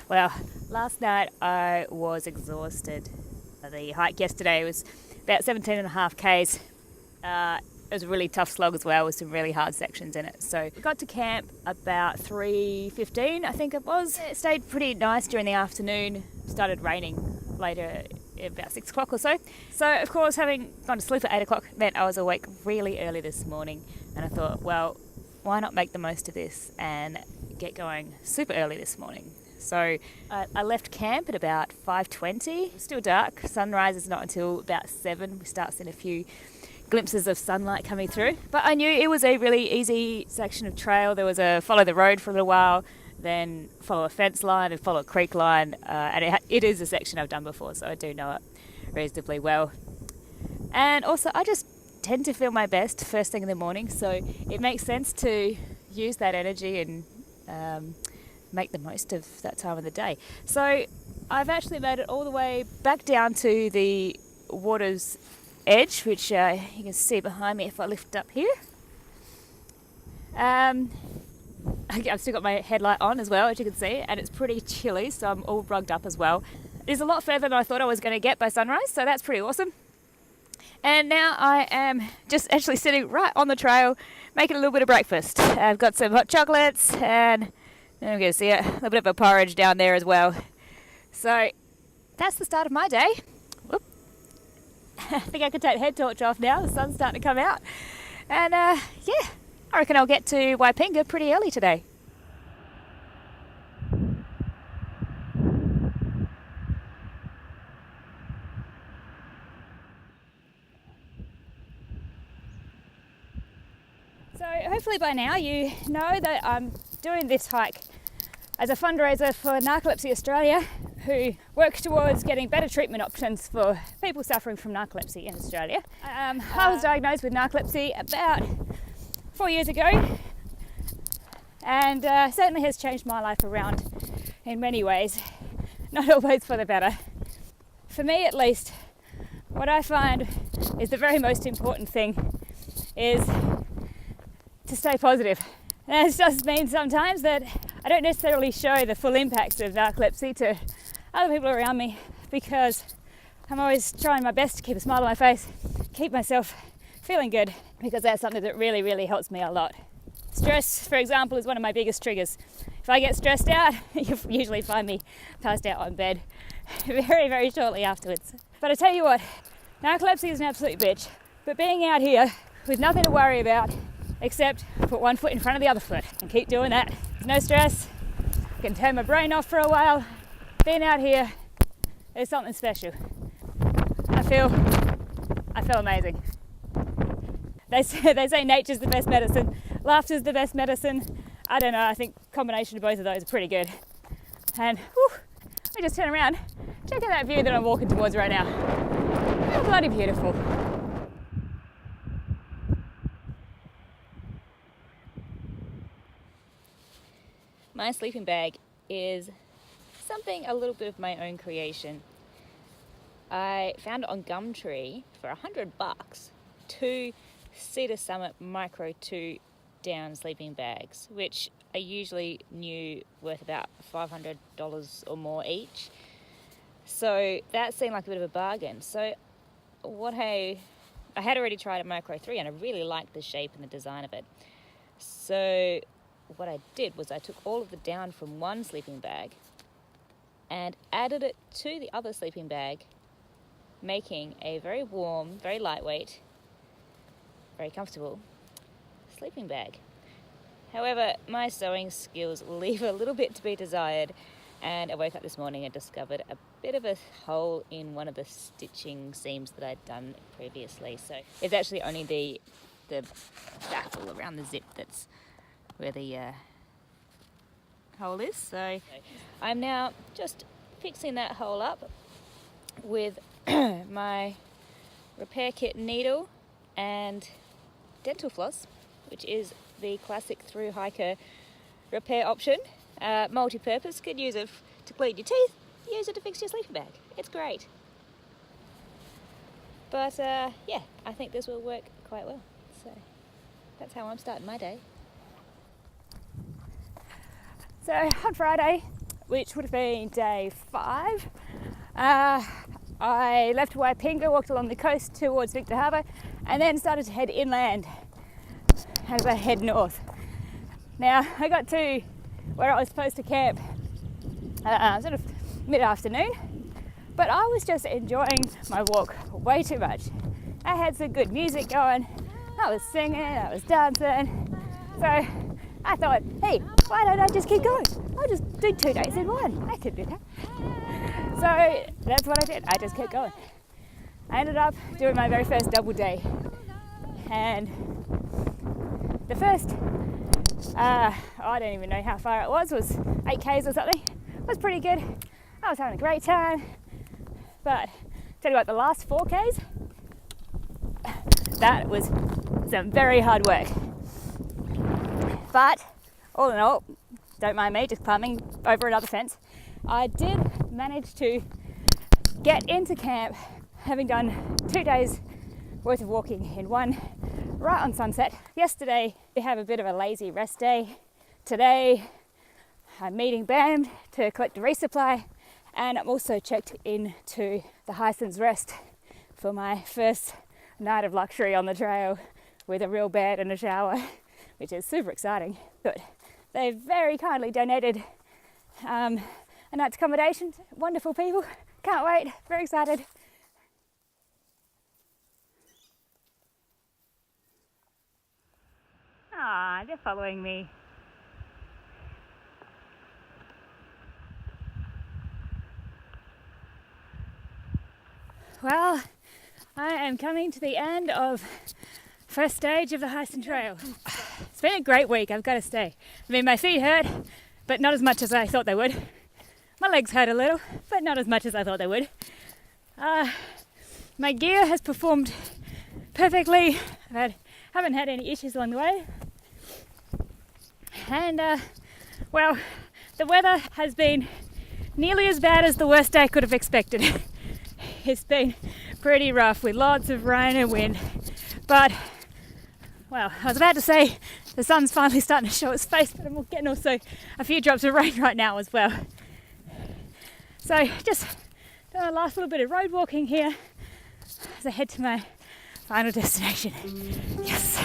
Well, last night I was exhausted. The hike yesterday was about 17.5 k's. It was a really tough slog as well, with some really hard sections in it. So we got to camp about 3:15, I think it was. It stayed pretty nice during the afternoon. Started raining later, about 6 o'clock or so. So of course, having gone to sleep at 8 o'clock meant I was awake really early this morning, and I thought, well, why not make the most of this and get going super early this morning. So I left camp at about 5:20. It's still dark. Sunrise is not until about 7. We start seeing a few glimpses of sunlight coming through. But I knew it was a really easy section of trail. There was a follow the road for a little while, then follow a fence line and follow a creek line. And it is a section I've done before, so I do know it reasonably well. And also, I just tend to feel my best first thing in the morning, so it makes sense to use that energy and make the most of that time of the day. So I've actually made it all the way back down to the water's edge, which you can see behind me if I lift up here. I've still got my headlight on as well, as you can see, and it's pretty chilly, so I'm all rugged up as well. It's a lot further than I thought I was going to get by sunrise, so that's pretty awesome. And now I am just actually sitting right on the trail, making a little bit of breakfast. I've got some hot chocolates, and I'm going to see a little bit of a porridge down there as well. So that's the start of my day. Whoop. I think I can take the head torch off now. The sun's starting to come out. And yeah, I reckon I'll get to Myponga pretty early today. So hopefully by now you know that I'm doing this hike as a fundraiser for Narcolepsy Australia, who work towards getting better treatment options for people suffering from narcolepsy in Australia. I was diagnosed with narcolepsy about 4 years ago, and certainly has changed my life around in many ways, not always for the better. For me at least, what I find is the very most important thing is to stay positive. And it just means sometimes that I don't necessarily show the full impacts of narcolepsy to other people around me, because I'm always trying my best to keep a smile on my face, keep myself feeling good, because that's something that really, really helps me a lot. Stress, for example, is one of my biggest triggers. If I get stressed out, you usually find me passed out on bed very, very shortly afterwards. But I tell you what, narcolepsy is an absolute bitch. But being out here with nothing to worry about except put one foot in front of the other foot and keep doing that. No stress, I can turn my brain off for a while. Being out here is something special. I feel amazing. They say nature's the best medicine, laughter's the best medicine. I don't know, I think a combination of both of those are pretty good. And whew, let me just turn around, check out that view that I'm walking towards right now. How bloody beautiful. My sleeping bag is something a little bit of my own creation. I found it on Gumtree for $100, 2 Cedar Summit Micro 2 down sleeping bags, which are usually new, worth about $500 or more each. So that seemed like a bit of a bargain. So I had already tried a Micro 3 and I really liked the shape and the design of it. So what I did was I took all of the down from one sleeping bag and added it to the other sleeping bag, making a very warm, very lightweight, very comfortable sleeping bag. However, my sewing skills leave a little bit to be desired, and I woke up this morning and discovered a bit of a hole in one of the stitching seams that I'd done previously. So it's actually only the baffle around the zip that's where the hole is. So I'm now just fixing that hole up with my repair kit needle and dental floss, which is the classic through hiker repair option. Multi-purpose, could use it to clean your teeth, use it to fix your sleeping bag. It's great. But yeah, I think this will work quite well. So that's how I'm starting my day. So on Friday, which would have been day 5. I left Myponga, walked along the coast towards Victor Harbour, and then started to head inland and head north. Now, I got to where I was supposed to camp sort of mid-afternoon, but I was just enjoying my walk way too much. I had some good music going, I was singing, I was dancing, so I thought, hey, why don't I just keep going? I'll just do 2 days in one. I could do that. So that's what I did. I just kept going. I ended up doing my very first double day. And the first, I don't even know how far it was 8 Ks or something. It was pretty good. I was having a great time. But tell you what, the last 4 Ks, that was some very hard work. But all in all, don't mind me just climbing over another fence, I did manage to get into camp having done 2 days worth of walking in one, right on sunset. Yesterday we have a bit of a lazy rest day. Today I'm meeting BAM to collect a resupply, and I'm also checked into the Heysen's Rest for my first night of luxury on the trail with a real bed and a shower, which is super exciting. Good. They very kindly donated a night's accommodation. Wonderful people. Can't wait. Very excited. Ah, they're following me. Well, I am coming to the end of first stage of the Heysen Trail. It's been a great week, I've got to say. I mean, my feet hurt, but not as much as I thought they would. My legs hurt a little, but not as much as I thought they would. My gear has performed perfectly. Haven't had any issues along the way. And, well, the weather has been nearly as bad as the worst I could have expected. It's been pretty rough with lots of rain and wind. But, well, I was about to say the sun's finally starting to show its face, but I'm getting also a few drops of rain right now as well. So just doing a last little bit of road walking here as I head to my final destination. Yes.